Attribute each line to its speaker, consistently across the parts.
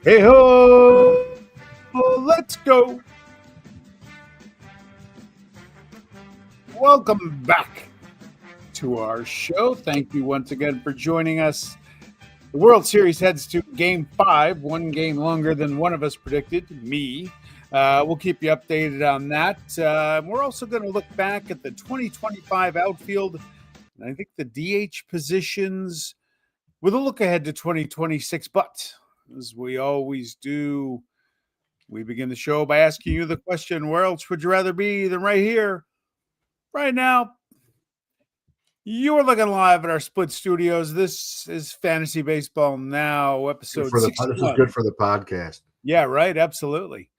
Speaker 1: Hey ho! Let's go! Welcome back to our show. Thank you once again for joining us. The World Series heads to Game 5, one game longer than one of us predicted, me. We'll keep you updated on that. We're also going to look back at the 2025 outfield, and I think the DH positions with a look ahead to 2026. But as we always do, we begin the show by asking you the question, where else would you rather be than right here, right now? You're looking live at our split studios. This is Fantasy Baseball Now, episode 61.
Speaker 2: This is good for the podcast.
Speaker 1: Yeah, right. Absolutely.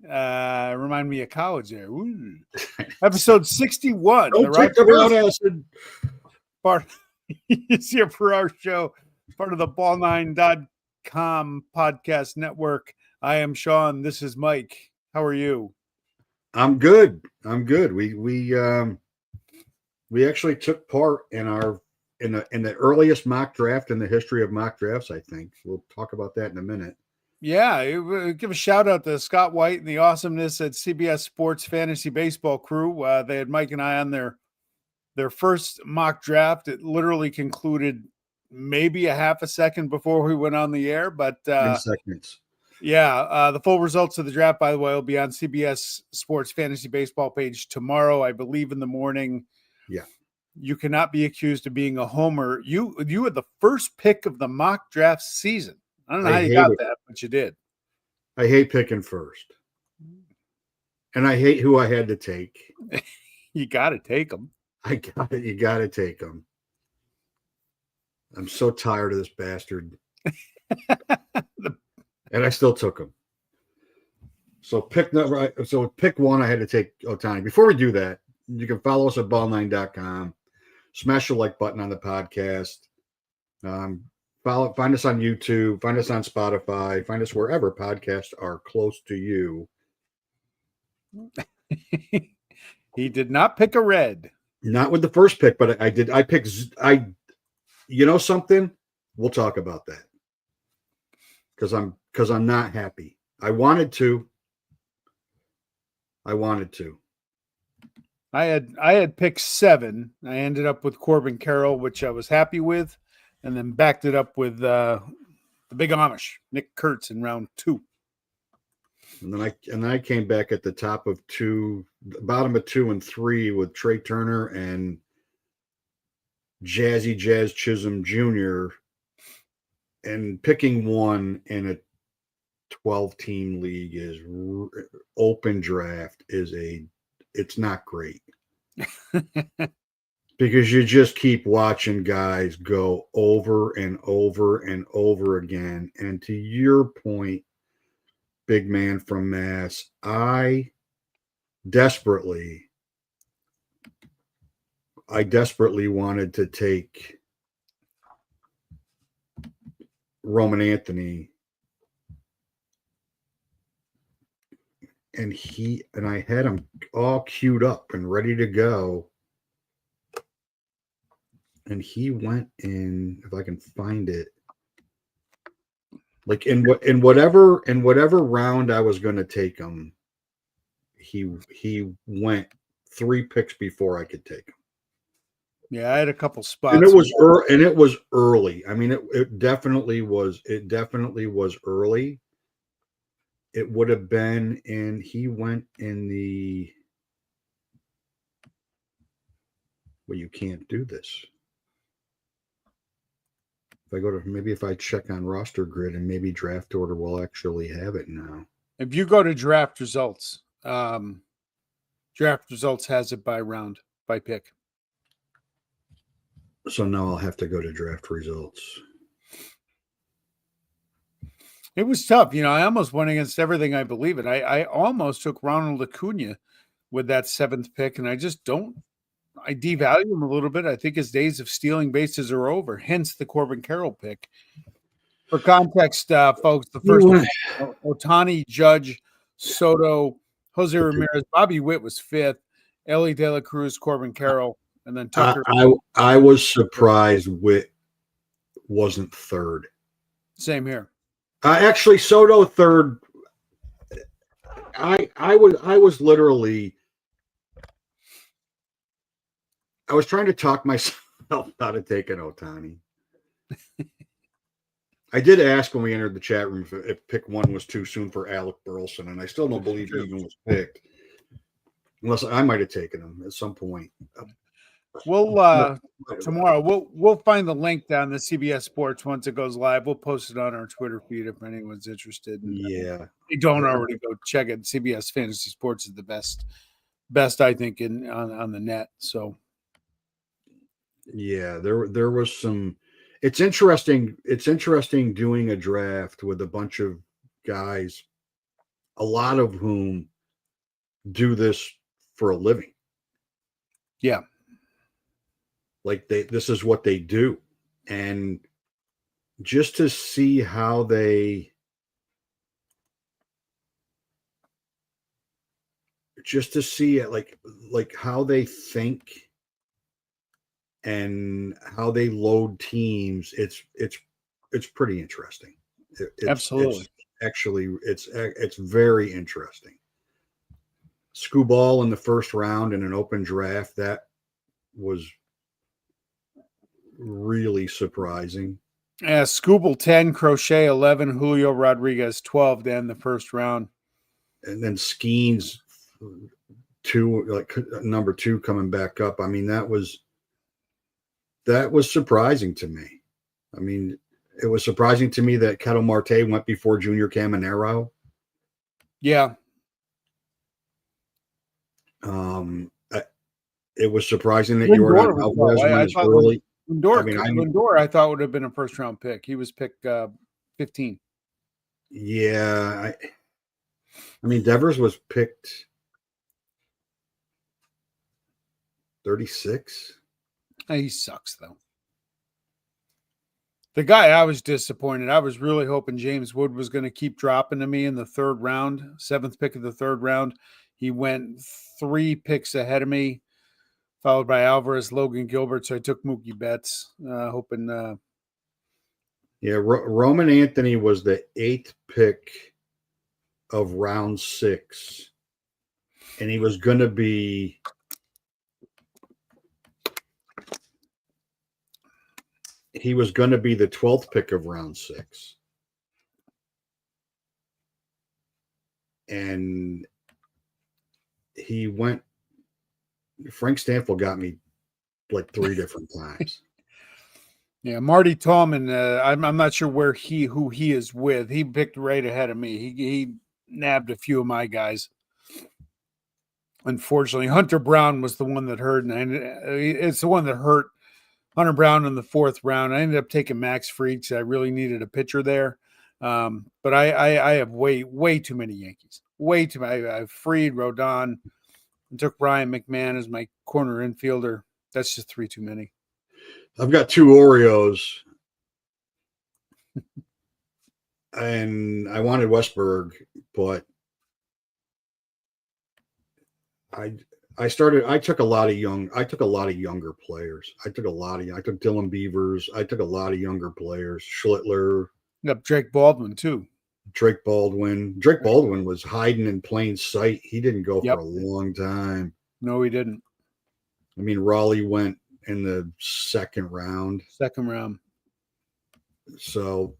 Speaker 1: Remind me of college there. Episode 61.
Speaker 2: Don't take the road acid.
Speaker 1: Part is here for our show, part of the ball9.com podcast network. I am Sean. This is Mike. How are you?
Speaker 2: I'm good. We actually took part in the earliest mock draft in the history of mock drafts, I think. We'll talk about that in a minute.
Speaker 1: Yeah, give a shout out to Scott White and the awesomeness at CBS Sports Fantasy Baseball crew. They had Mike and I on their first mock draft. It literally concluded maybe a half a second before we went on the air, but
Speaker 2: 10 seconds.
Speaker 1: Yeah, the full results of the draft, by the way, will be on CBS Sports Fantasy Baseball page tomorrow, I believe, in the morning.
Speaker 2: Yeah.
Speaker 1: You cannot be accused of being a homer. You had the first pick of the mock draft season. I don't know how you got that, but you did.
Speaker 2: I hate picking first. And I hate who I had to take.
Speaker 1: You got to take them.
Speaker 2: You got to take them. I'm so tired of this bastard. And I still took him. So pick one, I had to take Ohtani. Before we do that, you can follow us at ball9.com. Smash the like button on the podcast. Find us on YouTube. Find us on Spotify. Find us wherever podcasts are close to you.
Speaker 1: He did not pick a red.
Speaker 2: Not with the first pick, but I did. You know something? We'll talk about that. Because I'm not happy. I wanted to.
Speaker 1: I had picked 7. I ended up with Corbin Carroll, which I was happy with, and then backed it up with the big Amish, Nick Kurtz, in round 2.
Speaker 2: And then I came back at the top of 2, bottom of 2 and 3 with Trey Turner and Jazzy Jazz Chisholm Jr. And picking one in a 12-team league is open draft it's not great. Because you just keep watching guys go over and over and over again. And to your point, big man from Mass, I desperately wanted to take Roman Anthony, and I had him all queued up and ready to go, and he went in, if I can find it, like in whatever round I was going to take him, he went 3 picks before I could take him.
Speaker 1: Yeah, I had a couple spots.
Speaker 2: And it was early. I mean, it definitely was early. It would have been he went in the, well, you can't do this. If I check on roster grid, and maybe draft order will actually have it now.
Speaker 1: If you go to draft results has it by round, by pick.
Speaker 2: So now I'll have to go to draft results.
Speaker 1: It was tough. I almost went against everything I believe in. I almost took Ronald Acuna with that 7th pick, and I devalue him a little bit. I think his days of stealing bases are over, hence the Corbin Carroll pick. For context, folks, the first one, Ohtani, Judge, Soto, Jose Ramirez, Bobby Witt was 5th, Ellie De La Cruz, Corbin Carroll, and then Tucker.
Speaker 2: I was surprised Witt wasn't 3rd.
Speaker 1: Same here.
Speaker 2: Actually, Soto third. I was literally I was trying to talk myself out of taking Ohtani. I did ask when we entered the chat room if pick one was too soon for Alec Burleson, and I still don't believe he even was picked. Unless I might have taken him at some point.
Speaker 1: We'll tomorrow we'll find the link down the CBS Sports once it goes live. We'll post it on our Twitter feed if anyone's interested.
Speaker 2: Yeah,
Speaker 1: if you don't already go check it. CBS Fantasy Sports is the best I think on the net. So
Speaker 2: yeah, there was some. It's interesting. It's interesting doing a draft with a bunch of guys, a lot of whom do this for a living.
Speaker 1: Yeah.
Speaker 2: Like this is what they do. And just to see how they like how they think and how they load teams, it's pretty interesting.
Speaker 1: Absolutely.
Speaker 2: It's very interesting. Skubal in the first round in an open draft, that was really surprising.
Speaker 1: Yeah, Scooble 10, Crochet 11, Julio Rodriguez 12 to end the first round.
Speaker 2: And then Skeens 2, like number 2 coming back up. I mean, that was surprising to me. I mean, it was surprising to me that Ketel Marte went before Junior Caminero.
Speaker 1: Yeah.
Speaker 2: It was surprising that Yordan Alvarez went as early.
Speaker 1: Lindor, I thought would have been a first round pick. He was picked 15.
Speaker 2: Yeah, I mean, Devers was picked 36.
Speaker 1: He sucks though. The guy I was disappointed. I was really hoping James Wood was going to keep dropping to me in the third round, 7th pick of the third round. He went 3 picks ahead of me, followed by Alvarez, Logan Gilbert. So I took Mookie Betts, hoping.
Speaker 2: Yeah, Roman Anthony was the 8th pick of round 6, and he was going to be the 12th pick of round 6. And he went. Frank Stanfield got me like 3 different times.
Speaker 1: Yeah, Marty Tallman. I'm not sure who he is with. He picked right ahead of me. He nabbed a few of my guys. Unfortunately, Hunter Brown was the one that hurt, and it's the one that hurt Hunter Brown in the 4th round. I ended up taking Max Fried because I really needed a pitcher there. But I have way too many Yankees. Way too many. I have Fried, Rodon. I took Brian McMahon as my corner infielder. That's just 3 too many.
Speaker 2: I've got 2 Oreos, and I wanted Westberg, but I took a lot of younger players. I took Dylan Beavers. I took a lot of younger players. Schlittler.
Speaker 1: Yep, Drake Baldwin too.
Speaker 2: Drake Baldwin was hiding in plain sight. He didn't go for a long time.
Speaker 1: No, he didn't.
Speaker 2: I mean, Raleigh went in the 2nd round. So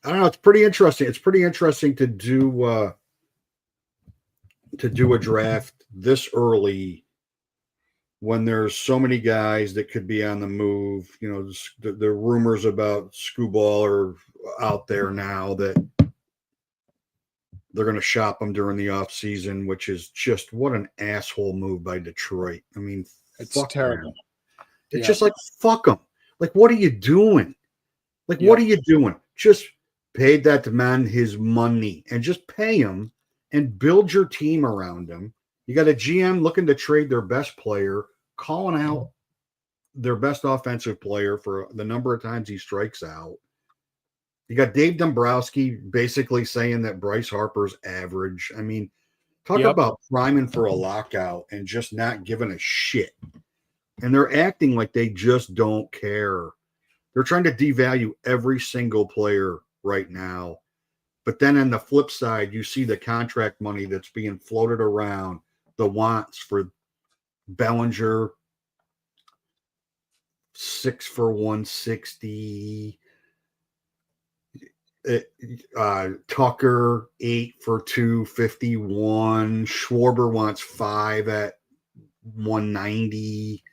Speaker 2: I don't know. It's pretty interesting. It's pretty interesting to do a draft this early when there's so many guys that could be on the move. You know, the rumors about Skubal are out there now that they're going to shop him during the offseason, which is just what an asshole move by Detroit. I mean,
Speaker 1: it's terrible.
Speaker 2: It's just like, fuck them. Like, what are you doing? What are you doing? Just pay that man his money and just pay him and build your team around him. You got a GM looking to trade their best player, calling out their best offensive player for the number of times he strikes out. You got Dave Dombrowski basically saying that Bryce Harper's average. I mean, talk about priming for a lockout and just not giving a shit. And they're acting like they just don't care They're trying to devalue every single player right now. But then on the flip side, you see the contract money that's being floated around, the wants for Bellinger, 6 for 160. Tucker, 8 for 251. Schwarber wants 5 at 190.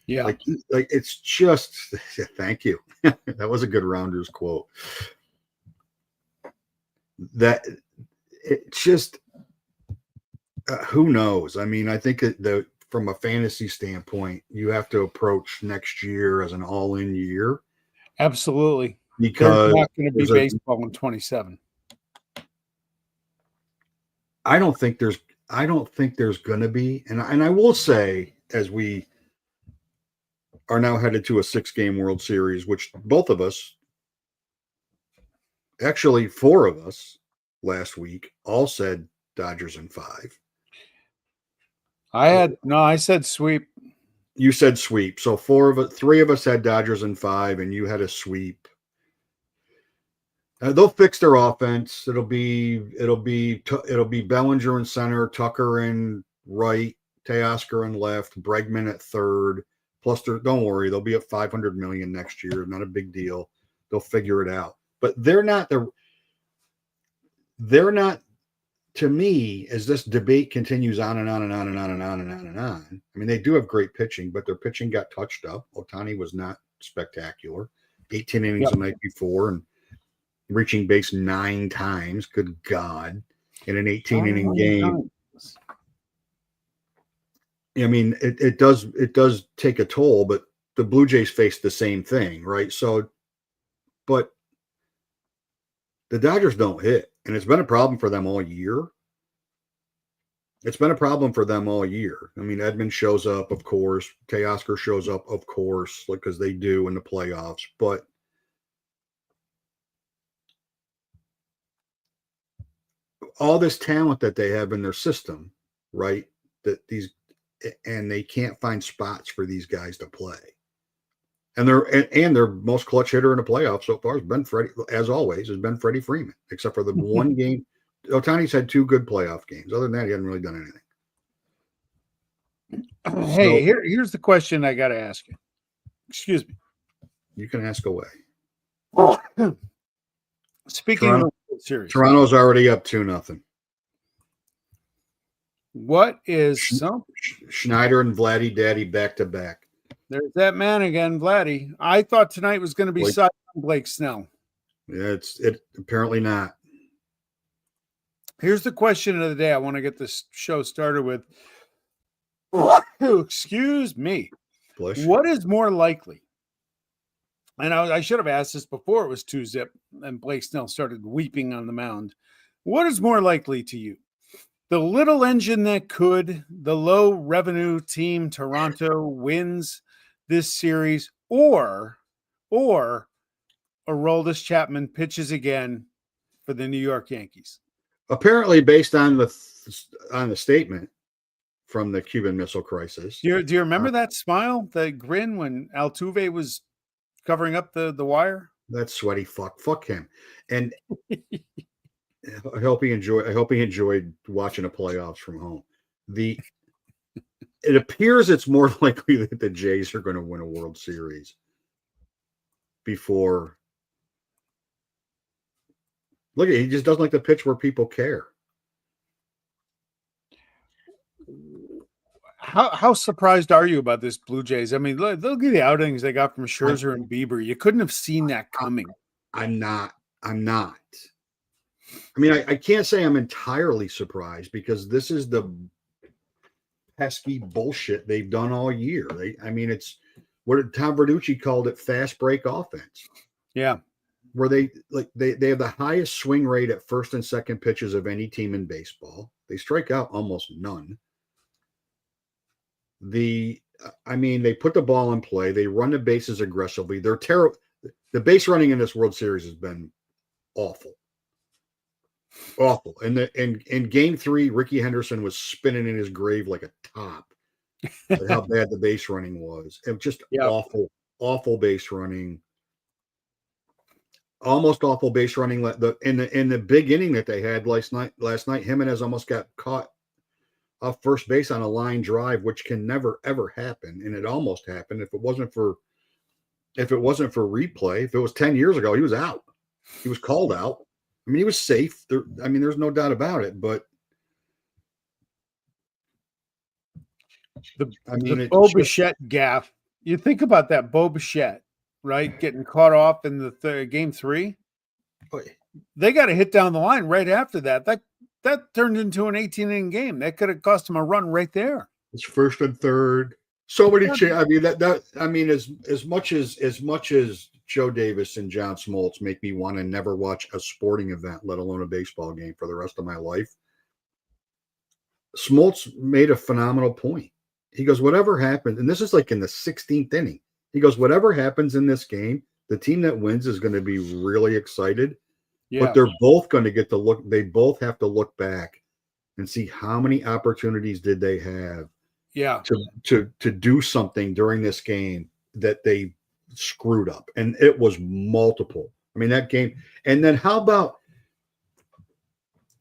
Speaker 1: Yeah.
Speaker 2: Like it's just, thank you. That was a good Rounders quote. That it's just, who knows? I mean, I think that from a fantasy standpoint, you have to approach next year as an all-in year.
Speaker 1: Absolutely.
Speaker 2: Because
Speaker 1: there's not going to be baseball in 27.
Speaker 2: I don't think there's going to be, and I will say, as we are now headed to a 6-game World Series, which both of us, actually 4 of us last week, all said Dodgers in 5.
Speaker 1: I said sweep.
Speaker 2: You said sweep. So 3 of us had Dodgers in 5, and you had a sweep. They'll fix their offense. It'll be Bellinger in center, Tucker in right, Teoscar in left, Bregman at third. Plus, don't worry, they'll be at $500 million next year. Not a big deal. They'll figure it out. But they're not. To me, as this debate continues on and on and on and on and on and on and on. I mean, they do have great pitching, but their pitching got touched up. Ohtani was not spectacular. 18 innings the night before, and reaching base 9 times. Good God. In an 18-inning game. I mean, it does take a toll, but the Blue Jays faced the same thing, right? So, but the Dodgers don't hit, and it's been a problem for them all year. I mean, Edmund shows up, of course. Teoscar shows up, of course, because they do in the playoffs, but all this talent that they have in their system, right? And they can't find spots for these guys to play. And their most clutch hitter in the playoffs so far has been Freddie, as always, has been Freddie Freeman, except for the one game. Ohtani's had 2 good playoff games. Other than that, he hasn't really done anything.
Speaker 1: Hey, here's the question I got to ask you. Excuse me.
Speaker 2: You can ask away.
Speaker 1: Speaking of the World Series,
Speaker 2: Toronto's already up 2-0.
Speaker 1: What is
Speaker 2: Schneider and Vladdy Daddy back to back?
Speaker 1: There's that man again, Vladdy. I thought tonight was going to be Blake Snell.
Speaker 2: Yeah, it apparently not.
Speaker 1: Here's the question of the day. I want to get this show started with. Excuse me.
Speaker 2: Blush.
Speaker 1: What is more likely? And I should have asked this before it was 2-0 and Blake Snell started weeping on the mound. What is more likely to you? The little engine that could, the low revenue team Toronto wins this series, or Aroldis Chapman pitches again for the New York Yankees.
Speaker 2: Apparently, based on the statement from the Cuban Missile Crisis.
Speaker 1: Do you remember that smile, the grin when Altuve was covering up the wire?
Speaker 2: That sweaty fuck. Fuck him. And I hope he enjoyed watching the playoffs from home. It appears it's more likely that the Jays are going to win a World Series before. Look, he just doesn't like to pitch where people care.
Speaker 1: How surprised are you about this Blue Jays? I mean, look at the outings they got from Scherzer and Bieber. You couldn't have seen that coming.
Speaker 2: I'm not. I mean, I can't say I'm entirely surprised because this is the pesky bullshit they've done all year. It's what Tom Verducci called it, fast break offense.
Speaker 1: Yeah.
Speaker 2: Where they have the highest swing rate at first and second pitches of any team in baseball. They strike out almost none. They put the ball in play. They run the bases aggressively. They're terrible. The base running in this World Series has been awful. Awful. And in game 3, Ricky Henderson was spinning in his grave like a top. How bad the base running was. It was just awful base running. almost awful base running. In the big inning that they had last night, Jimenez almost got caught off first base on a line drive, which can never ever happen, and it almost happened. If it wasn't for replay, if it was 10 years ago, he was out. He was called out. I mean, he was safe. There's no doubt about it. But
Speaker 1: the Bo Bichette gaff. You think about that, Bo Bichette, right? Getting caught off in the game 3. They got a hit down the line right after that. That turned into an 18-inning game. That could have cost him a run right there.
Speaker 2: It's first and third. So many chances. I mean, as much as Joe Davis and John Smoltz make me want to never watch a sporting event, let alone a baseball game, for the rest of my life, Smoltz made a phenomenal point. He goes, whatever happens, and this is like in the 16th inning, he goes, whatever happens in this game, the team that wins is going to be really excited. Yeah. But they're both going to get to look. They both have to look back and see how many opportunities did they have.
Speaker 1: Yeah.
Speaker 2: To do something during this game that they screwed up, and it was multiple. I mean, that game. And then how about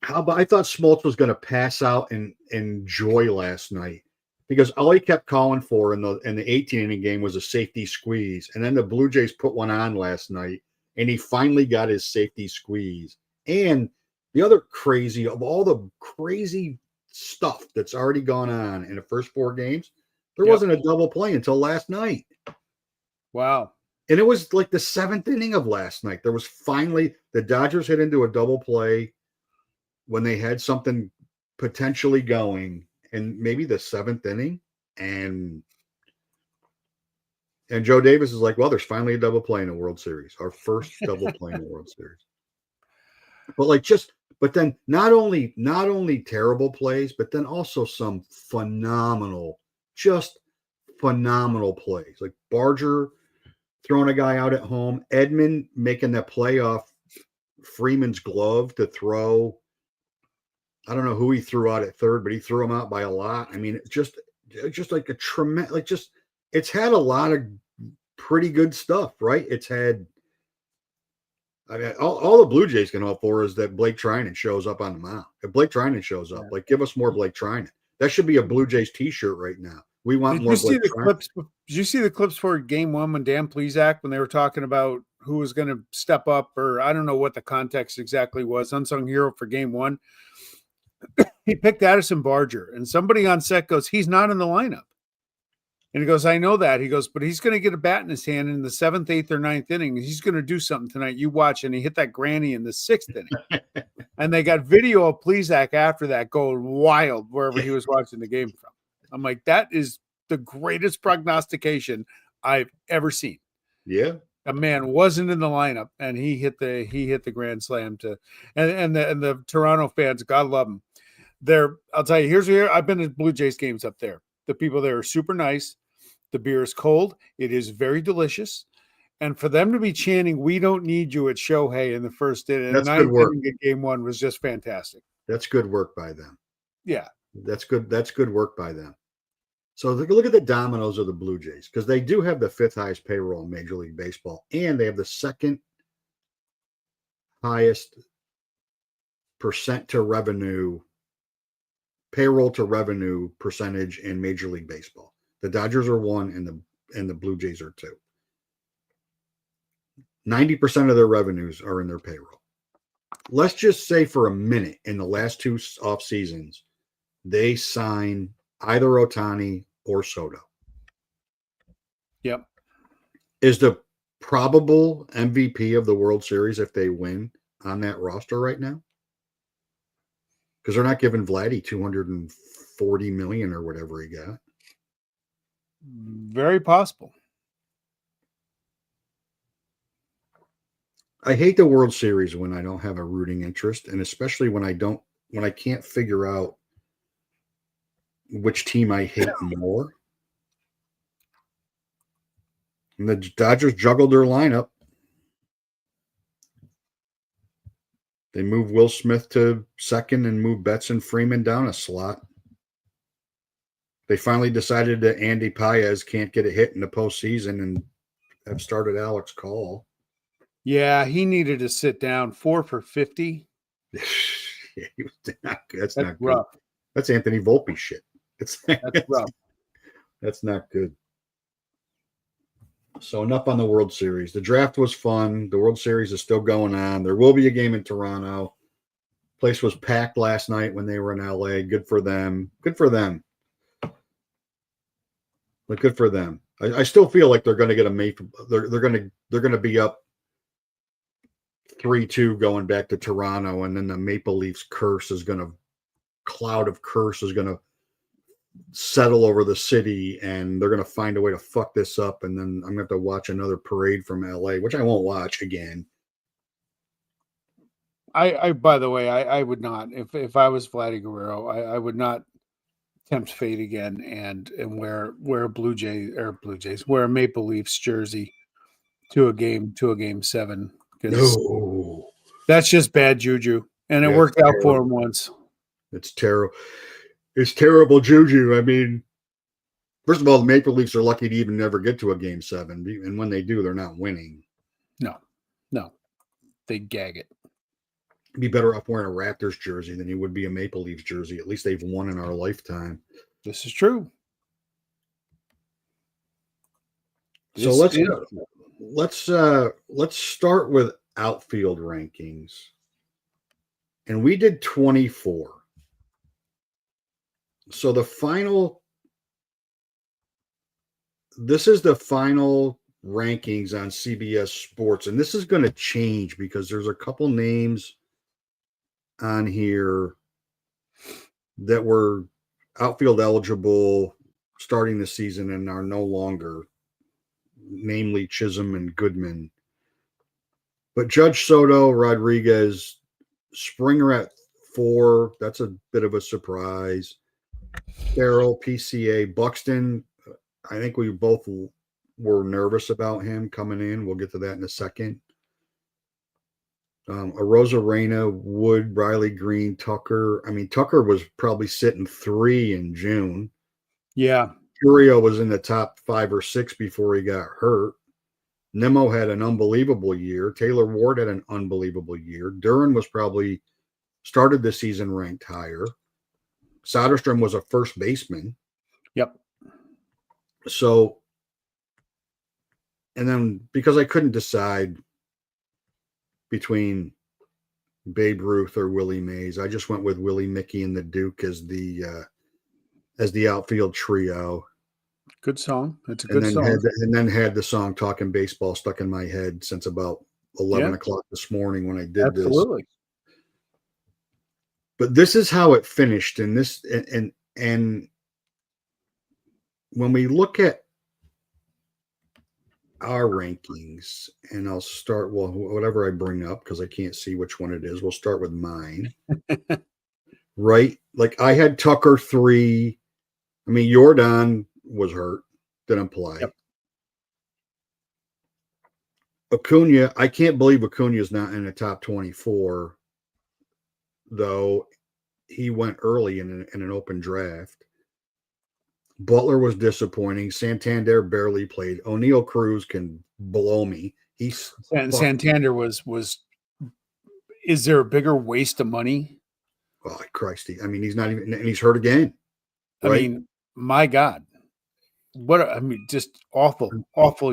Speaker 2: I thought Smoltz was going to pass out and enjoy last night, because all he kept calling for in the 18-inning game was a safety squeeze, and then the Blue Jays put one on last night, and he finally got his safety squeeze. And the other crazy of all the crazy stuff that's already gone on in the first 4 games, there wasn't a double play until last night.
Speaker 1: Wow.
Speaker 2: And it was like the 7th inning of last night. There was finally, the Dodgers hit into a double play when they had something potentially going, and maybe the 7th inning, and Joe Davis is like, well, there's finally a double play in the World Series, our first double play in the World Series. But then not only terrible plays, but then also some phenomenal plays. Like Barger throwing a guy out at home, Edman making that play off Freeman's glove to throw. I don't know who he threw out at third, but he threw him out by a lot. I mean, just like a tremendous, it's had a lot of pretty good stuff, right? It's had, I mean, all the Blue Jays can hope for is that Blake Trinan shows up on the mound. If Blake Trinan shows up, like, give us more Blake Trinan. That should be a Blue Jays T-shirt right now. We want more Blake Trinan.
Speaker 1: Did you see the clips for Game 1 when Dan Plesac, when they were talking about who was going to step up, or I don't know what the context exactly was, unsung hero for Game 1? He picked Addison Barger, and somebody on set goes, he's not in the lineup. And he goes, I know that. He goes, but he's going to get a bat in his hand in the 7th, 8th, or 9th inning. He's going to do something tonight. You watch. And he hit that granny in the 6th inning. And they got video of Plesac after that going wild wherever he was watching the game from. I'm like, that is the greatest prognostication I've ever seen.
Speaker 2: Yeah.
Speaker 1: A man wasn't in the lineup, and he hit the grand slam to, and the Toronto fans, God love them. I'll tell you, I've been to Blue Jays games up there. The people there are super nice. The beer is cold. It is very delicious. And for them to be chanting, "We don't need you" at Shohei in the first inning,
Speaker 2: that's good work.
Speaker 1: Game 1 was just fantastic.
Speaker 2: That's good work by them.
Speaker 1: Yeah.
Speaker 2: That's good work by them. So look at the dominoes of the Blue Jays, because they do have the 5th highest payroll in Major League Baseball, and they have the 2nd highest payroll to revenue percentage in Major League Baseball. The Dodgers are 1, and the Blue Jays are 2. 90% of their revenues are in their payroll. Let's just say for a minute, in the last 2 off seasons, they sign either Ohtani or Soto.
Speaker 1: Yep.
Speaker 2: Is the probable MVP of the World Series, if they win, on that roster right now? Because they're not giving Vladdy $240 million or whatever he got.
Speaker 1: Very possible.
Speaker 2: I hate the World Series when I don't have a rooting interest, and especially when I can't figure out which team I hate more. And the Dodgers juggled their lineup. They moved Will Smith to second and moved Betts and Freeman down a slot. They finally decided that Andy Paez can't get a hit in the postseason and have started Alex Call.
Speaker 1: Yeah, he needed to sit down. 4 for 50.
Speaker 2: Yeah, he was not good. That's
Speaker 1: That's
Speaker 2: not good.
Speaker 1: rough.
Speaker 2: That's Anthony Volpe shit.
Speaker 1: That's rough.
Speaker 2: That's not good. So enough on the World Series. The draft was fun. The World Series is still going on. There will be a game in Toronto. Place was packed last night when they were in LA. Good for them. Good for them. But good for them. I still feel like they're going to get a Maple. They're going to be up 3-2 going back to Toronto, and then the Maple Leafs cloud of curse is going to settle over the city, and they're going to find a way to fuck this up, and then I'm going to have to watch another parade from LA, which I won't watch again.
Speaker 1: I by the way, I would not, if I was Vladdy Guerrero, I would not tempt fate again and wear a Blue Jays, wear a Maple Leafs jersey to a game 7, because
Speaker 2: No,
Speaker 1: that's just bad juju, and it worked out for him once.
Speaker 2: It's terrible. It's terrible juju. I mean, first of all, the Maple Leafs are lucky to even never get to a game 7, and when they do, they're not winning.
Speaker 1: No, they gag it.
Speaker 2: Be better off wearing a Raptors jersey than you would be a Maple Leafs jersey. At least they've won in our lifetime.
Speaker 1: This is true.
Speaker 2: So let's start with outfield rankings. And we did 24. So this is the final rankings on CBS Sports, and this is going to change because there's a couple names on here that were outfield eligible starting the season and are no longer, namely Chisholm and Goodman. But Judge, Soto, Rodriguez, Springer at 4, that's a bit of a surprise. Carroll, PCA, Buxton, I think we both were nervous about him coming in. We'll get to that in a second. Arozarena, Wood, Riley Green, Tucker. I mean, Tucker was probably sitting 3 in June.
Speaker 1: Yeah.
Speaker 2: Curio was in the top 5 or 6 before he got hurt. Nemo had an unbelievable year. Taylor Ward had an unbelievable year. Duran was probably started the season ranked higher. Soderstrom was a first baseman.
Speaker 1: Yep.
Speaker 2: So, and then because I couldn't decide between Babe Ruth or Willie Mays, I just went with Willie, Mickey, and the Duke as the outfield trio.
Speaker 1: Good song. That's a good song.
Speaker 2: And then had the song "Talking Baseball" stuck in my head since about 11 o'clock this morning when I did this.
Speaker 1: Absolutely.
Speaker 2: But this is how it finished, and when we look at our rankings, and I'll start, well, whatever I bring up, because I can't see which one it is. We'll start with mine. Right? Like I had Tucker 3. I mean, Jordan was hurt, didn't play.
Speaker 1: Yep.
Speaker 2: Acuna, I can't believe Acuna's not in the top 24, though he went early in an open draft. Butler was disappointing. Santander barely played. O'Neal Cruz can blow me.
Speaker 1: Santander was. Is there a bigger waste of money?
Speaker 2: Oh, Christ. I mean, he's not even, and he's hurt again. Right?
Speaker 1: I mean, my God. Just awful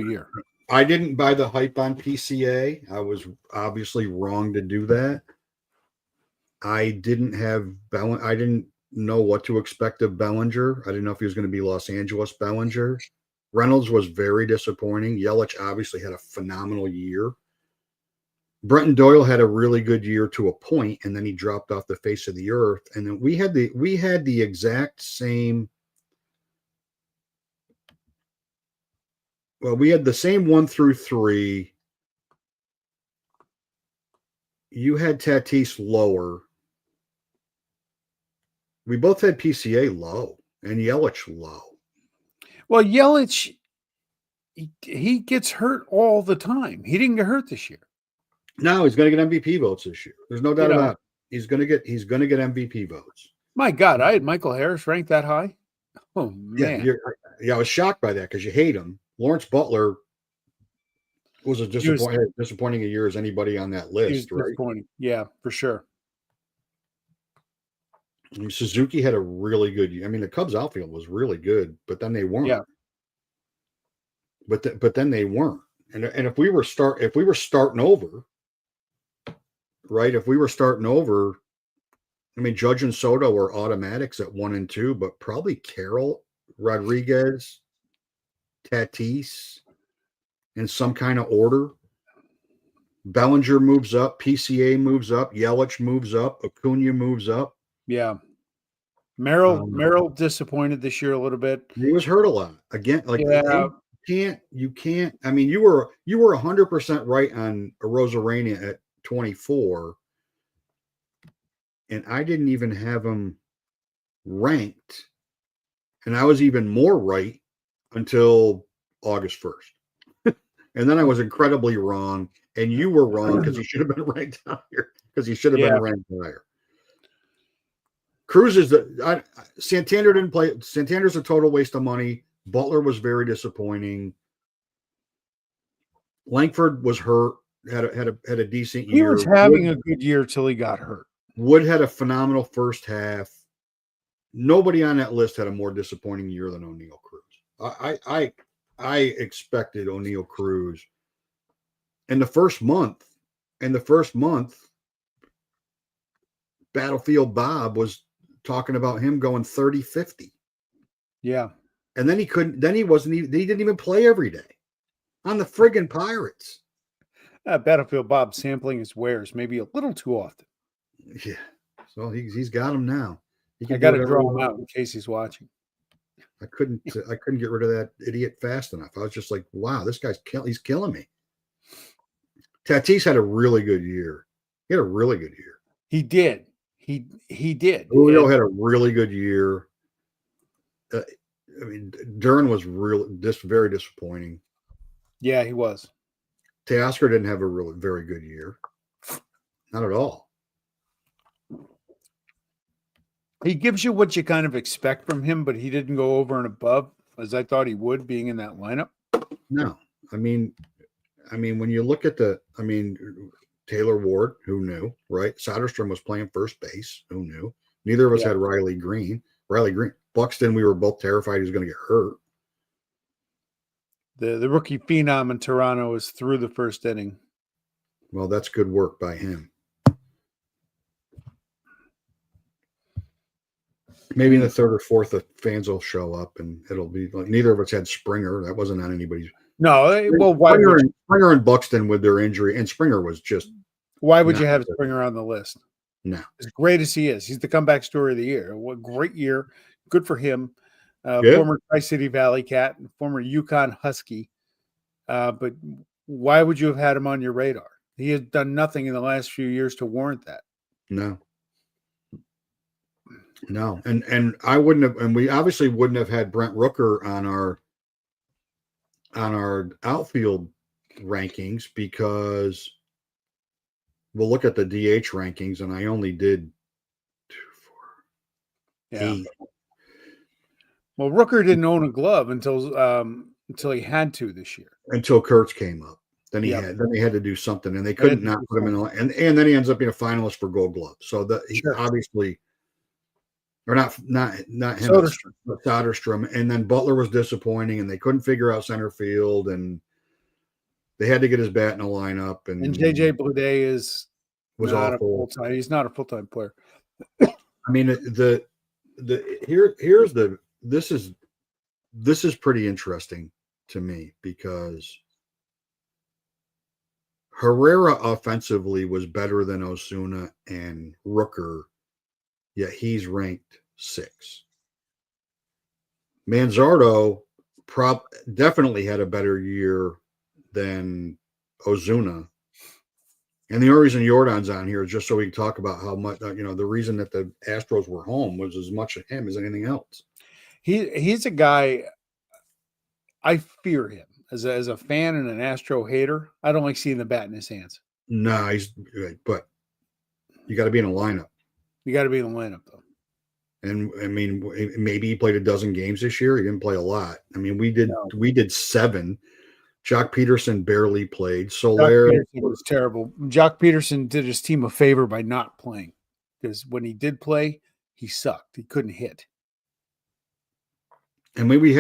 Speaker 1: year.
Speaker 2: I didn't buy the hype on PCA. I was obviously wrong to do that. I didn't know what to expect of Bellinger. I didn't know if he was going to be Los Angeles Bellinger. Reynolds was very disappointing. Yelich obviously had a phenomenal year. Brenton Doyle had a really good year to a point, and then he dropped off the face of the earth. And then we had the exact same. Well, we had the same 1 through 3. You had Tatis lower. We both had PCA low and Yelich low.
Speaker 1: Well, Yelich, he gets hurt all the time. He didn't get hurt this year.
Speaker 2: No, he's going to get MVP votes this year. There's no doubt about it. He's going to get MVP votes.
Speaker 1: My God, I had Michael Harris ranked that high. Oh man,
Speaker 2: I was shocked by that because you hate him. Lawrence Butler was as disappointing a year as anybody on that
Speaker 1: He was
Speaker 2: list, right?
Speaker 1: disappointing. Yeah, for sure.
Speaker 2: I mean, Suzuki had a really good year. I mean, the Cubs outfield was really good, but then they weren't.
Speaker 1: Yeah.
Speaker 2: But then they weren't. And if we were starting over, right? If we were starting over, I mean, Judge and Soto are automatics at 1 and 2, but probably Carroll, Rodriguez, Tatis, in some kind of order. Bellinger moves up, PCA moves up, Yelich moves up, Acuna moves up.
Speaker 1: Yeah. Merrill disappointed this year a little bit.
Speaker 2: He was hurt a lot. Again, like
Speaker 1: Yeah.
Speaker 2: you can't. I mean, you were 100% right on Arozarena at 24, and I didn't even have him ranked, and I was even more right until August 1st. And then I was incredibly wrong, and you were wrong because he should have been ranked higher. Because he should have been ranked higher. Cruz is Santander didn't play. Santander's a total waste of money. Butler was very disappointing. Langford was hurt. Had a decent year.
Speaker 1: He was having a good year till he got hurt.
Speaker 2: Wood had a phenomenal first half. Nobody on that list had a more disappointing year than O'Neal Cruz. I expected O'Neal Cruz in the first month. Battlefield Bob was talking about him going 30-50.
Speaker 1: Yeah.
Speaker 2: And then he didn't even play every day on the friggin' Pirates.
Speaker 1: Battlefield Bob sampling his wares maybe a little too often.
Speaker 2: Yeah. So he's got him now.
Speaker 1: I got to draw him out in case he's watching.
Speaker 2: I couldn't get rid of that idiot fast enough. I was just like, wow, this guy's he's killing me. Tatis had a really good year. He had a really good year.
Speaker 1: He did. He did.
Speaker 2: Julio had a really good year. I mean, Duran was very disappointing.
Speaker 1: Yeah, he was.
Speaker 2: Teoscar didn't have a very good year. Not at all.
Speaker 1: He gives you what you kind of expect from him, but he didn't go over and above as I thought he would being in that lineup.
Speaker 2: No. I mean, when you look at Taylor Ward, who knew, right? Soderstrom was playing first base. Who knew? Neither of us had Riley Green. Buxton, we were both terrified he was going to get hurt.
Speaker 1: The rookie phenom in Toronto is through the first inning.
Speaker 2: Well, that's good work by him. Maybe in the third or fourth, the fans will show up, and it'll be like neither of us had Springer. That wasn't on anybody's.
Speaker 1: No, well,
Speaker 2: Springer and Buxton with their injury, and Springer was just.
Speaker 1: Why would you have Springer on the list?
Speaker 2: No,
Speaker 1: as great as he is, he's the comeback story of the year. What great year, good for him. Former Tri-City Valley Cat, former Yukon Husky. But why would you have had him on your radar? He has done nothing in the last few years to warrant that.
Speaker 2: No, and I wouldn't have, and we obviously wouldn't have had Brent Rooker on our outfield rankings because we'll look at the DH rankings, and I only did 2, 4, 8.
Speaker 1: Well, Rooker didn't own a glove until he had to this year.
Speaker 2: Until Kurtz came up, then he had to do something, and they couldn't not put him in. And then he ends up being a finalist for Gold Glove. So he obviously. Or not him, Soderstrom. And then Butler was disappointing, and they couldn't figure out center field, and they had to get his bat in the lineup. And
Speaker 1: JJ Bleday was
Speaker 2: awful.
Speaker 1: He's not a full-time player.
Speaker 2: I mean, this is pretty interesting to me because Herrera offensively was better than Osuna and Rooker. Yet he's ranked 6. Manzardo definitely had a better year than Ozuna. And the only reason Jordan's on here is just so we can talk about how much, the reason that the Astros were home was as much of him as anything else.
Speaker 1: He's a guy, I fear him. As a fan and an Astro hater, I don't like seeing the bat in his hands.
Speaker 2: No, but you got to be in a lineup.
Speaker 1: You got to be in the lineup, though.
Speaker 2: And I mean, maybe he played a dozen games this year. He didn't play a lot. I mean, we did 7. Jock Peterson barely played.
Speaker 1: Jock
Speaker 2: Soler,
Speaker 1: Peterson was terrible. Jock Peterson did his team a favor by not playing, because when he did play, he sucked. He couldn't hit.
Speaker 2: and we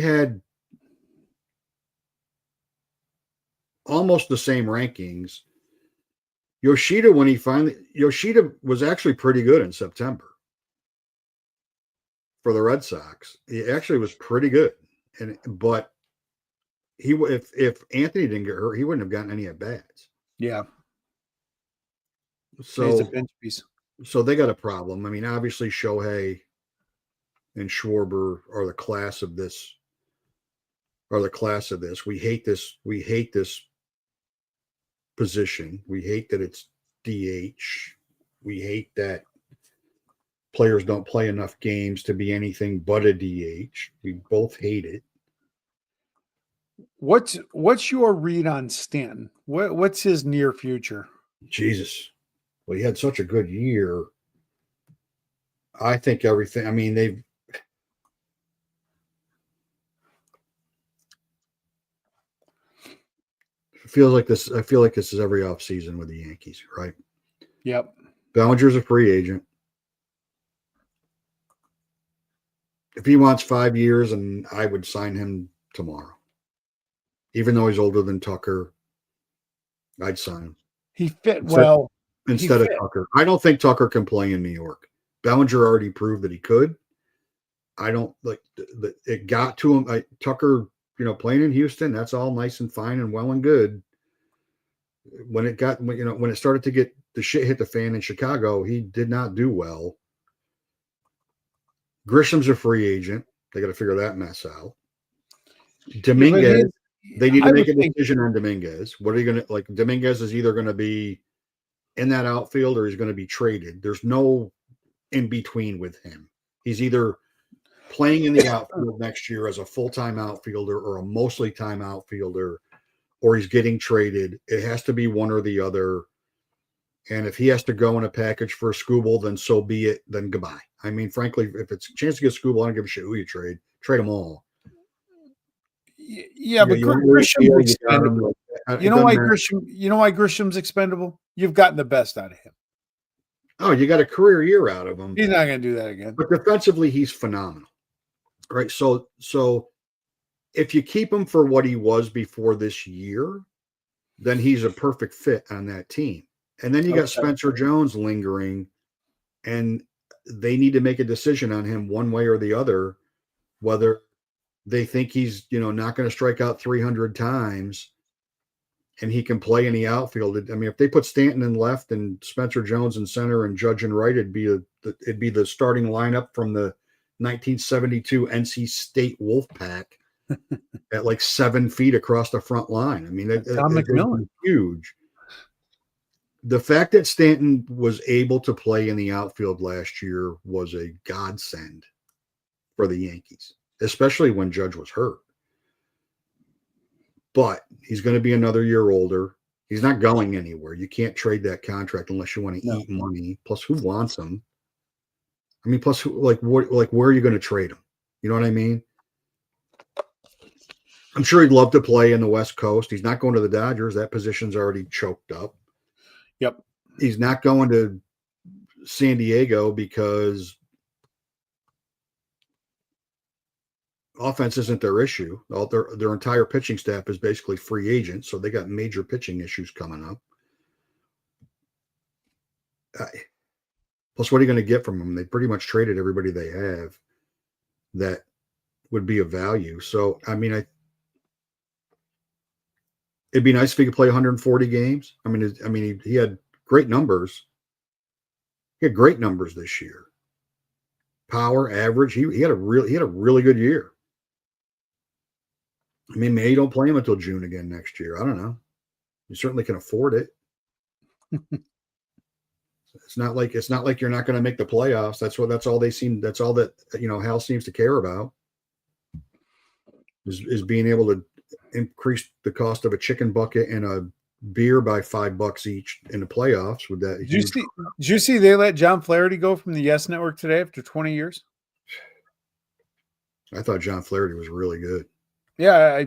Speaker 2: had almost the same rankings. Yoshida was actually pretty good in September for the Red Sox. He actually was pretty good, but if Anthony didn't get hurt, he wouldn't have gotten any at bats.
Speaker 1: Yeah.
Speaker 2: So
Speaker 1: he's a bench piece.
Speaker 2: So they got a problem. I mean, obviously Shohei and Schwarber are the class of this. We hate this. We hate this position. We hate that it's DH. We hate that players don't play enough games to be anything but a DH. We both hate it.
Speaker 1: What's your read on Stanton? What's his near future?
Speaker 2: Jesus. Well, he had such a good year. I think everything. I mean, they've. I feel like this is every offseason with the Yankees, right?
Speaker 1: Yep.
Speaker 2: Bellinger's a free agent. If he wants 5 years, and I would sign him tomorrow. Even though he's older than Tucker, I'd sign him.
Speaker 1: He fit well.
Speaker 2: Instead of Tucker. I don't think Tucker can play in New York. Bellinger already proved that he could. I don't like it got to him. Tucker, playing in Houston, that's all nice and fine and well and good. When it started to get the shit hit the fan in Chicago, he did not do well. Grisham's a free agent. They got to figure that mess out. Dominguez, they need to make a decision on Dominguez. What are you going to like? Dominguez is either going to be in that outfield or he's going to be traded. There's no in between with him. He's either playing in the outfield next year as a full-time outfielder or a mostly time outfielder, or he's getting traded. It has to be one or the other. And if he has to go in a package for a Skubal, then so be it. Then goodbye. I mean, frankly, if it's a chance to get Skubal, I don't give a shit who you trade. Trade them all.
Speaker 1: Yeah, but Grisham's expendable. You know why Grisham's expendable? You've gotten the best out of him.
Speaker 2: Oh, you got a career year out of him.
Speaker 1: He's not going to do that again.
Speaker 2: But defensively, he's phenomenal. Right? So if you keep him for what he was before this year, then he's a perfect fit on that team. And then you got Spencer Jones lingering, and they need to make a decision on him one way or the other, whether they think he's, not going to strike out 300 times and he can play in the outfield. I mean, if they put Stanton in left and Spencer Jones in center and Judge in right, it'd be the starting lineup from the 1972 NC State Wolfpack at like 7 feet across the front line. I mean,
Speaker 1: Tom McMillan,
Speaker 2: huge. The fact that Stanton was able to play in the outfield last year was a godsend for the Yankees, especially when Judge was hurt. But he's going to be another year older. He's not going anywhere. You can't trade that contract unless you want to eat money. Plus, who wants him? I mean, plus, where are you going to trade him? You know what I mean? I'm sure he'd love to play in the West Coast. He's not going to the Dodgers. That position's already choked up.
Speaker 1: Yep.
Speaker 2: He's not going to San Diego because offense isn't their issue. Their entire pitching staff is basically free agents, so they got major pitching issues coming up. Plus, what are you going to get from them? They pretty much traded everybody they have that would be of value. So, I mean, it'd be nice if he could play 140 games. I mean, he had great numbers. He had great numbers this year. Power, average. He had a really good year. I mean, maybe you don't play him until June again next year. I don't know. You certainly can afford it. It's not like you're not going to make the playoffs. That's all that Hal seems to care about is being able to increase the cost of a chicken bucket and a beer by $5 each in the playoffs with that.
Speaker 1: Did you see they let John Flaherty go from the Yes Network today after 20 years? I
Speaker 2: thought John Flaherty was really good.
Speaker 1: Yeah,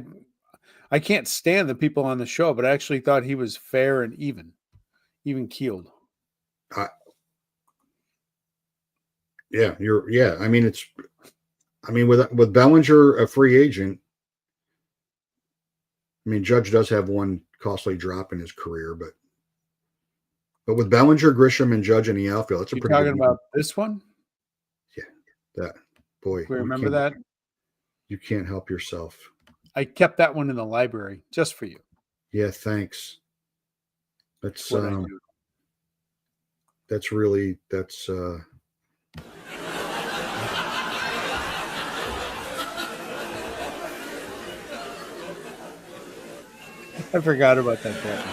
Speaker 1: I can't stand the people on the show, but I actually thought he was fair and even keeled.
Speaker 2: Yeah, I mean, with Bellinger a free agent, I mean, Judge does have one costly drop in his career, but with Bellinger, Grisham, and Judge in the outfield, that's a
Speaker 1: You
Speaker 2: pretty
Speaker 1: talking
Speaker 2: good
Speaker 1: about this one?
Speaker 2: Yeah, that boy.
Speaker 1: We remember that?
Speaker 2: You can't help yourself.
Speaker 1: I kept that one in the library just for you.
Speaker 2: Yeah, thanks. That's
Speaker 1: what I do.
Speaker 2: That's really that's.
Speaker 1: I forgot about that button.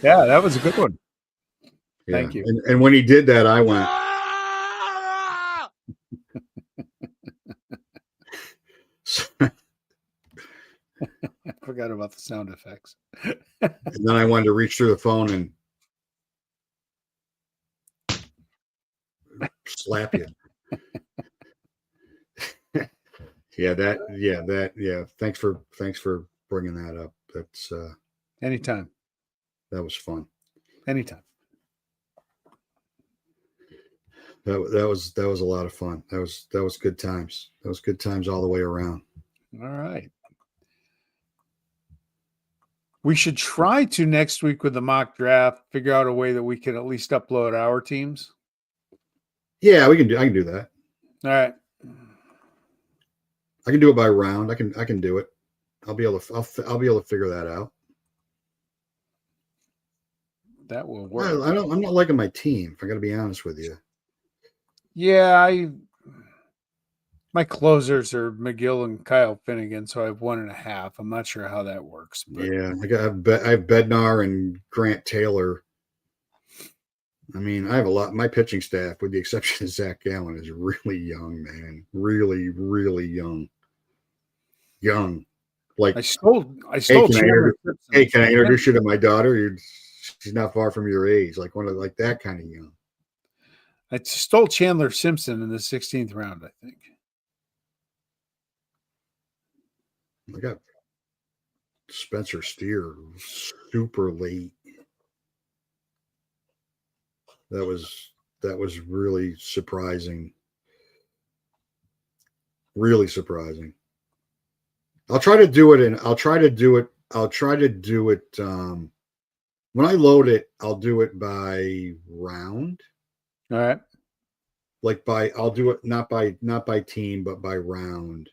Speaker 1: Yeah, that was a good one.
Speaker 2: Yeah.
Speaker 1: Thank you.
Speaker 2: And when he did that, I went.
Speaker 1: I forgot about the sound effects.
Speaker 2: And then I wanted to reach through the phone and slap you. Yeah. Thanks for bringing that up. That's
Speaker 1: Anytime.
Speaker 2: That was fun.
Speaker 1: Anytime.
Speaker 2: That was a lot of fun. That was good times. That was good times all the way around.
Speaker 1: All right. We should try to next week with the mock draft figure out a way that we can at least upload our teams.
Speaker 2: Yeah, I can do that.
Speaker 1: All right.
Speaker 2: I can do it by round. I can do it. I'll be able to figure that out.
Speaker 1: That will work.
Speaker 2: I'm not liking my team, if I got to be honest with you.
Speaker 1: Yeah, my closers are McGill and Kyle Finnegan, so I have 1.5. I'm not sure how that works. But.
Speaker 2: Yeah, I have Bednar and Grant Taylor. I mean, I have a lot. My pitching staff, with the exception of Zach Gallen, is really young, man. Really, really young. Young. Like
Speaker 1: I stole.
Speaker 2: Hey, can I introduce you to my daughter? She's not far from your age. Like that kind of young.
Speaker 1: I stole Chandler Simpson in the 16th round, I think.
Speaker 2: I got Spencer Steer super late. That was really surprising. Really surprising. I'll try to do it when I load it, I'll do it by round.
Speaker 1: All right.
Speaker 2: I'll do it not by team, but by round.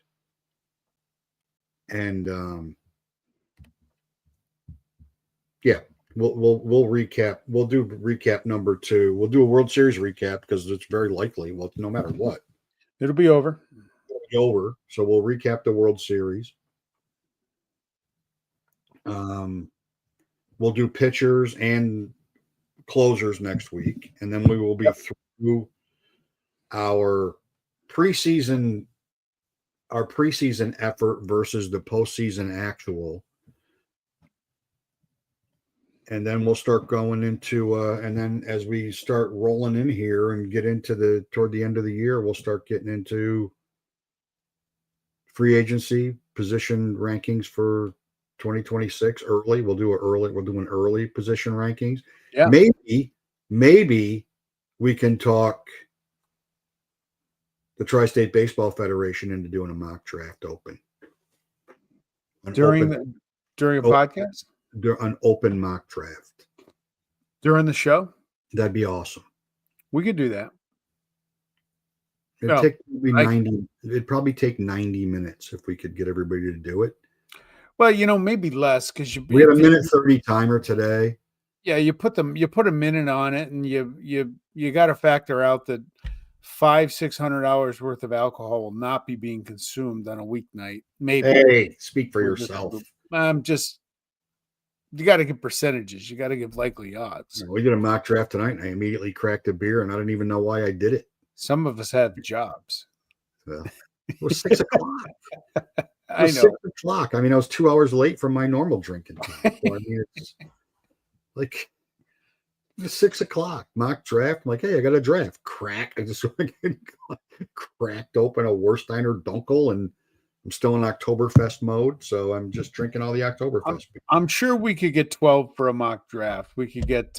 Speaker 2: And yeah, we'll recap. We'll do recap number 2. We'll do a World Series recap because it's very likely. Well, no matter what,
Speaker 1: it'll be over.
Speaker 2: So we'll recap the World Series. We'll do pitchers and closers next week, and then we will be through our preseason effort versus the postseason actual. And then we'll start going into and then as we start rolling in here and get into toward the end of the year, we'll start getting into free agency position rankings for 2026 early. We're doing early position rankings.
Speaker 1: Yeah.
Speaker 2: Maybe we can talk the Tri-State Baseball Federation into doing a mock draft open.
Speaker 1: During a podcast?
Speaker 2: An open mock draft.
Speaker 1: During the show?
Speaker 2: That'd be awesome.
Speaker 1: We could do that.
Speaker 2: It'd probably take 90 minutes if we could get everybody to do it.
Speaker 1: Well, maybe less because
Speaker 2: we had a minute 30 timer today.
Speaker 1: Yeah, you put a minute on it, and you got to factor out that 500-600 hours worth of alcohol will not be being consumed on a weeknight. Maybe.
Speaker 2: Hey, speak for yourself.
Speaker 1: You got to give percentages. You got to give likely odds.
Speaker 2: We did a mock draft tonight, and I immediately cracked a beer, and I didn't even know why I did it.
Speaker 1: Some of us had jobs.
Speaker 2: Well, it was 6 o'clock.
Speaker 1: I know.
Speaker 2: 6 o'clock. I mean, I was 2 hours late from my normal drinking time. So, I mean, it's like It's 6:00 mock draft. I'm like, hey, I got a draft. Crack. I just cracked open a Wersteiner Dunkel, and I'm still in Oktoberfest mode. So I'm just drinking all the Oktoberfest.
Speaker 1: I'm sure we could get 12 for a mock draft. We could get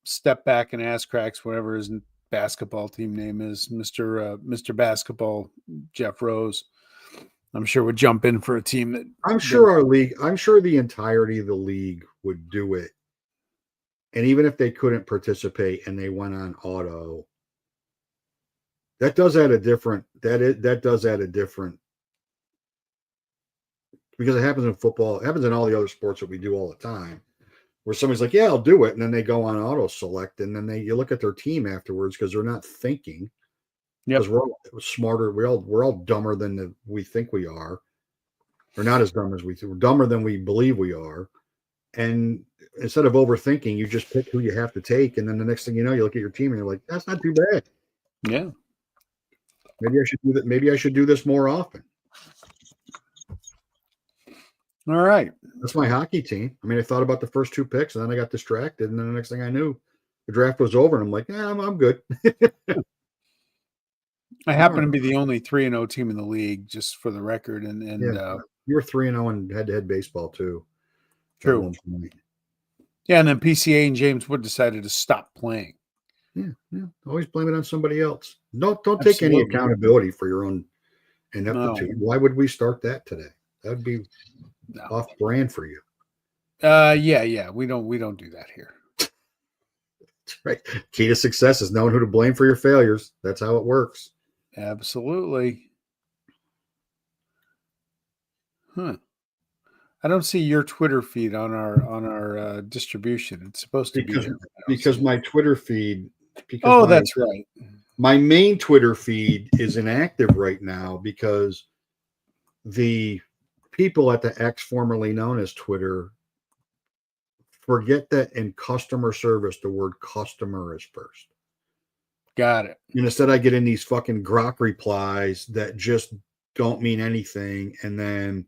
Speaker 1: Step Back and Ass Cracks, whatever his basketball team name is, Mr. Basketball, Jeff Rose. I'm sure would jump in for a team that
Speaker 2: I'm sure our league, I'm sure the entirety of the league would do it. And even if they couldn't participate and they went on auto, that does add a different, that does add a different, because it happens in football, it happens in all the other sports that we do all the time, where somebody's like, yeah, I'll do it. And then they go on auto select, and then you look at their team afterwards because they're not thinking. Because we're all smarter, we're all dumber than we think we are. We're not as dumb as we think. We're dumber than we believe we are. And instead of overthinking, you just pick who you have to take, and then the next thing you know, you look at your team and you're like, that's not too bad.
Speaker 1: Yeah.
Speaker 2: Maybe I should do that. Maybe I should do this more often.
Speaker 1: All right.
Speaker 2: That's my hockey team. I mean, I thought about the first two picks, and then I got distracted, and then the next thing I knew, the draft was over, and I'm like, yeah, I'm good.
Speaker 1: I happen to be the only 3-0 team in the league, just for the record. And
Speaker 2: you were 3-0 in head-to-head baseball too.
Speaker 1: True. Yeah, and then PCA and James Wood decided to stop playing.
Speaker 2: Yeah. Always blame it on somebody else. Don't take any accountability for your own ineptitude. No. Why would we start that today? That would be off brand for you.
Speaker 1: Yeah. We don't do that here.
Speaker 2: That's right. Key to success is knowing who to blame for your failures. That's how it works.
Speaker 1: Absolutely. Huh. I don't see your Twitter feed on our distribution. It's supposed to be there.
Speaker 2: Because my Twitter feed.
Speaker 1: That's right.
Speaker 2: My main Twitter feed is inactive right now because the people at the X, formerly known as Twitter, forget that in customer service, the word customer is first.
Speaker 1: Got it.
Speaker 2: And instead, I get in these fucking grok replies that just don't mean anything. And then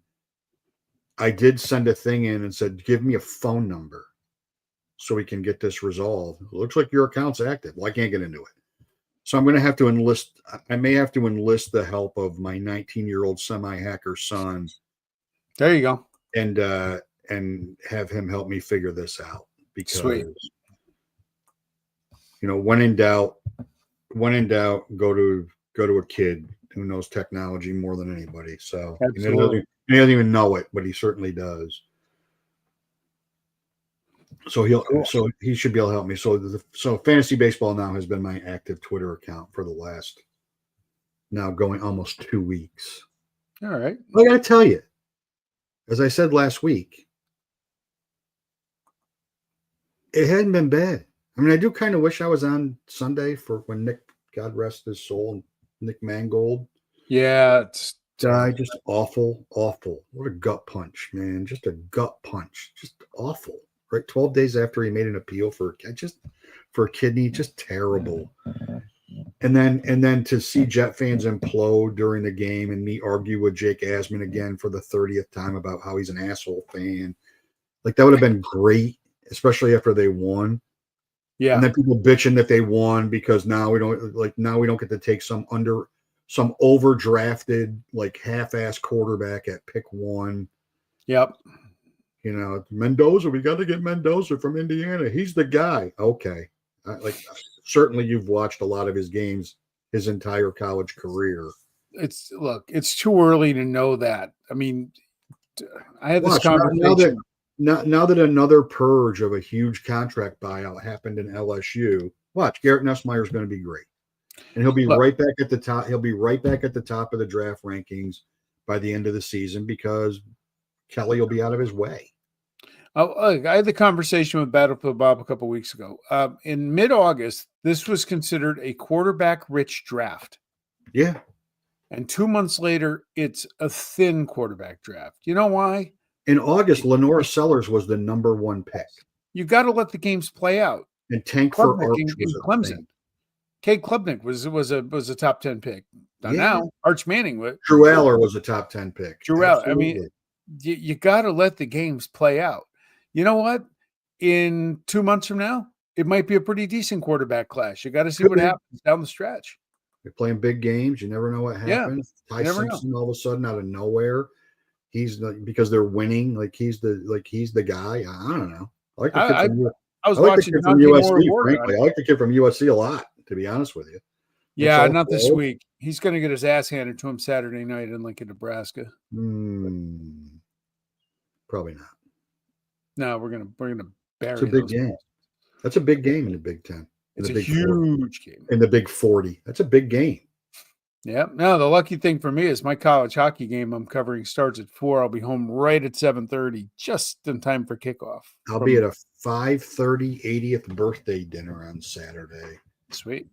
Speaker 2: I did send a thing in and said, give me a phone number so we can get this resolved. It looks like your account's active. Well, I can't get into it. So I'm going to have to enlist, I may have to enlist the help of my 19-year-old semi-hacker son.
Speaker 1: There you go.
Speaker 2: And have him help me figure this out. Because,
Speaker 1: Sweet.
Speaker 2: When in doubt, go to a kid who knows technology more than anybody. So
Speaker 1: absolutely.
Speaker 2: He doesn't even know it, but he certainly does. So he should be able to help me. So fantasy baseball now has been my active Twitter account for the last now going almost 2 weeks.
Speaker 1: All right.
Speaker 2: I got to tell you, as I said last week, it hadn't been bad. I mean, I do kind of wish I was on Sunday for when Nick, God rest his soul, Nick Mangold.
Speaker 1: Yeah, it's
Speaker 2: died. Just awful. What a gut punch, man. Just a gut punch. Just awful. Right, 12 days after he made an appeal for a kidney, just terrible. And then to see Jet fans implode during the game and me argue with Jake Asman again for the 30th time about how he's an asshole fan, like that would have been great, especially after they won.
Speaker 1: Yeah.
Speaker 2: And then people bitching that they won because now we don't get to take some overdrafted, like half-ass quarterback at pick 1.
Speaker 1: Yep.
Speaker 2: Mendoza, we got to get Mendoza from Indiana. He's the guy. Okay. Certainly you've watched a lot of his games his entire college career.
Speaker 1: It's too early to know that. I mean, I had this conversation.
Speaker 2: Now that another purge of a huge contract buyout happened in LSU, watch, Garrett Nussmeier is going to be great. And he'll be right back at the top. He'll be right back at the top of the draft rankings by the end of the season because Kelly will be out of his way.
Speaker 1: I had the conversation with Battlefield Bob a couple of weeks ago. In mid-August, this was considered a quarterback-rich draft.
Speaker 2: Yeah.
Speaker 1: And 2 months later, it's a thin quarterback draft. You know why?
Speaker 2: In August, Lenora Sellers was the number 1 pick.
Speaker 1: You got to let the games play out.
Speaker 2: And Tank for Arch was
Speaker 1: Clemson. Cade Klubnik was a top 10 pick. Now Arch Manning was.
Speaker 2: Drew Aller was a top 10 pick.
Speaker 1: Drew Aller. I mean, you got to let the games play out. You know what? in 2 months from now, it might be a pretty decent quarterback class. You got to see
Speaker 2: Could
Speaker 1: what
Speaker 2: be.
Speaker 1: happens down the stretch.
Speaker 2: They're playing big games. You never know what
Speaker 1: Yeah,
Speaker 2: happens. Ty
Speaker 1: never know.
Speaker 2: Simpson all of a sudden out of nowhere. He's because they're winning. He's the guy. I don't know. I like the kid
Speaker 1: I
Speaker 2: from
Speaker 1: I was
Speaker 2: I like the
Speaker 1: watching
Speaker 2: kid from
Speaker 1: Dante Moore
Speaker 2: USC.
Speaker 1: Morgan.
Speaker 2: Frankly, I like the kid from USC a lot. To be honest with you, looks
Speaker 1: Yeah,
Speaker 2: all
Speaker 1: not this
Speaker 2: slow.
Speaker 1: week. He's going to get his ass handed to him Saturday night in Lincoln, Nebraska.
Speaker 2: Probably not.
Speaker 1: No, we're gonna bury.
Speaker 2: It's a big game. That's a big game in the Big Ten.
Speaker 1: It's a
Speaker 2: Big
Speaker 1: huge game.
Speaker 2: In the Big 40. That's a big game.
Speaker 1: Yeah. No, the lucky thing for me is my college hockey game I'm covering starts at 4. I'll be home right at 7:30, just in time for kickoff.
Speaker 2: I'll be at a 5:30 80th birthday dinner on Saturday.
Speaker 1: Sweet.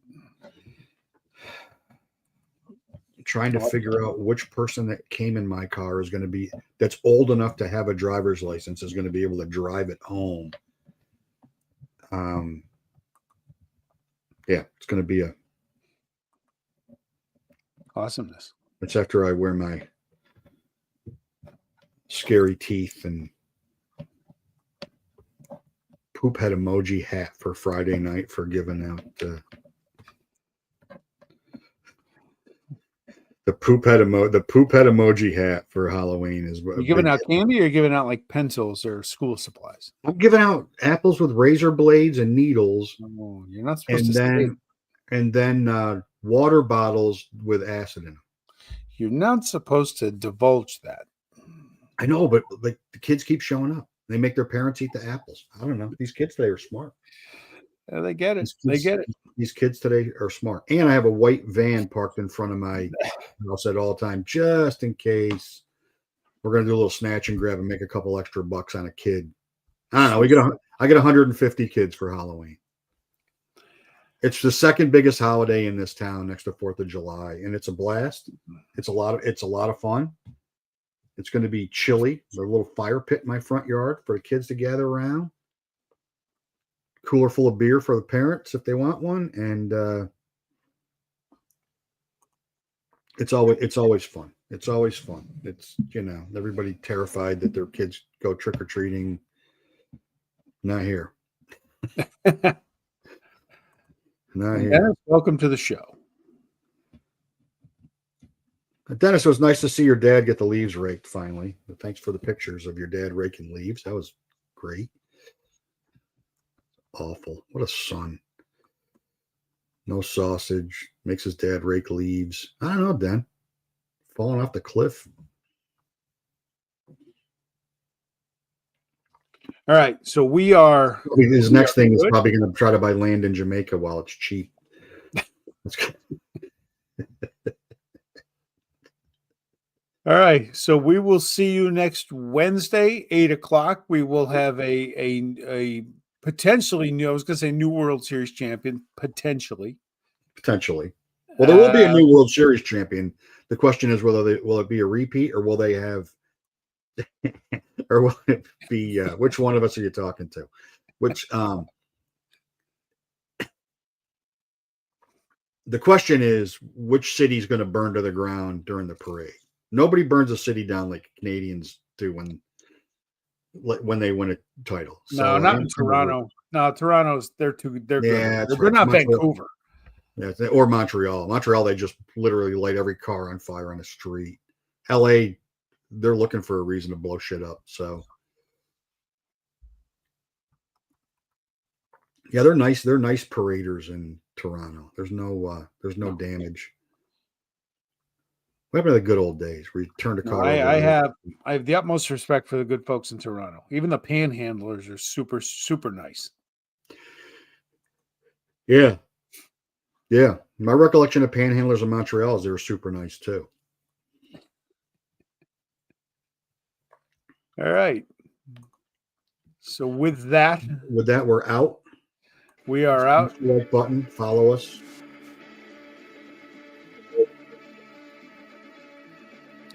Speaker 2: Trying to figure out which person that came in my car is going to be that's old enough to have a driver's license is going to be able to drive it home. Yeah, it's going to be a
Speaker 1: awesomeness.
Speaker 2: It's after I wear my scary teeth and poop head emoji hat for Friday night for giving out the poop head emoji hat for Halloween is
Speaker 1: you giving out candy or giving out like pencils or school supplies?
Speaker 2: I'm giving out apples with razor blades and needles.
Speaker 1: Oh, you're not supposed to.
Speaker 2: And then water bottles with acid in them.
Speaker 1: You're not supposed to divulge that.
Speaker 2: I know, but like the kids keep showing up. They make their parents eat the apples. I don't know. These kids today are smart.
Speaker 1: They get it. They get it.
Speaker 2: These kids today are smart. And I have a white van parked in front of my house at all time, just in case we're going to do a little snatch and grab and make a couple extra bucks on a kid. I don't know. I get 150 kids for Halloween. It's the second biggest holiday in this town next to 4th of July, and it's a blast. It's a lot of fun. It's going to be chilly. There's a little fire pit in my front yard for the kids to gather around. Cooler full of beer for the parents if they want one, and it's always fun. It's always fun. It's everybody terrified that their kids go trick or treating. Not here. Not here.
Speaker 1: Dennis, welcome to the show.
Speaker 2: Dennis, it was nice to see your dad get the leaves raked finally. Thanks for the pictures of your dad raking leaves. That was great. Awful. What a son. No sausage. Makes his dad rake leaves. I don't know, Dan. Falling off the cliff.
Speaker 1: All right. So we are.
Speaker 2: His next thing is probably going to try to buy land in Jamaica while it's cheap.
Speaker 1: All right. So we will see you next Wednesday, 8:00. We will have a potentially new, I was going to say new World Series champion, potentially.
Speaker 2: Well, there will be a new World Series champion. The question is will it be a repeat, or will they have, or will it be, which one of us are you talking to? Which, the question is, which city is going to burn to the ground during the parade? Nobody burns a city down like Canadians do when they win a title.
Speaker 1: No, not in Toronto. No, Toronto's they're good. They're not Vancouver.
Speaker 2: Yeah, or Montreal. Montreal, they just literally light every car on fire on the street. LA, they're looking for a reason to blow shit up. So yeah, they're nice. They're nice paraders in Toronto. There's no damage. What happened to the good old days? We turned a car.
Speaker 1: I have the utmost respect for the good folks in Toronto. Even the panhandlers are super, super nice.
Speaker 2: Yeah. Yeah. My recollection of panhandlers in Montreal is they were super nice too.
Speaker 1: All right. So with that,
Speaker 2: we're out.
Speaker 1: We are out.
Speaker 2: Like button. Follow us.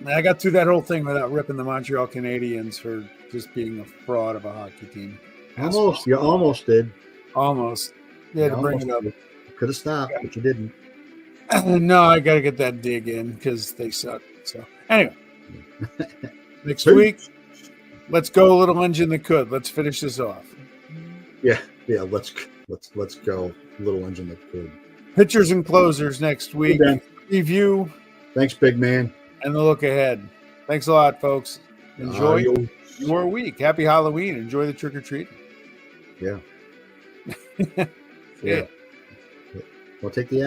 Speaker 1: I got through that whole thing without ripping the Montreal Canadiens for just being a fraud of a hockey team.
Speaker 2: Almost. You almost did.
Speaker 1: Almost. You had to bring it up.
Speaker 2: Could have stopped, but you didn't.
Speaker 1: No, I got to get that dig in because they suck. So anyway, next week, let's go a little engine that could. Let's finish this off.
Speaker 2: Yeah, let's go. Little engine that could.
Speaker 1: Pitchers and closers next week.
Speaker 2: Ben.
Speaker 1: Review
Speaker 2: Thanks, big man.
Speaker 1: and the look ahead. Thanks a lot, folks. Enjoy
Speaker 2: Adios.
Speaker 1: your week. Happy Halloween. Enjoy the trick or treating.
Speaker 2: Yeah.
Speaker 1: Yeah.
Speaker 2: We'll take the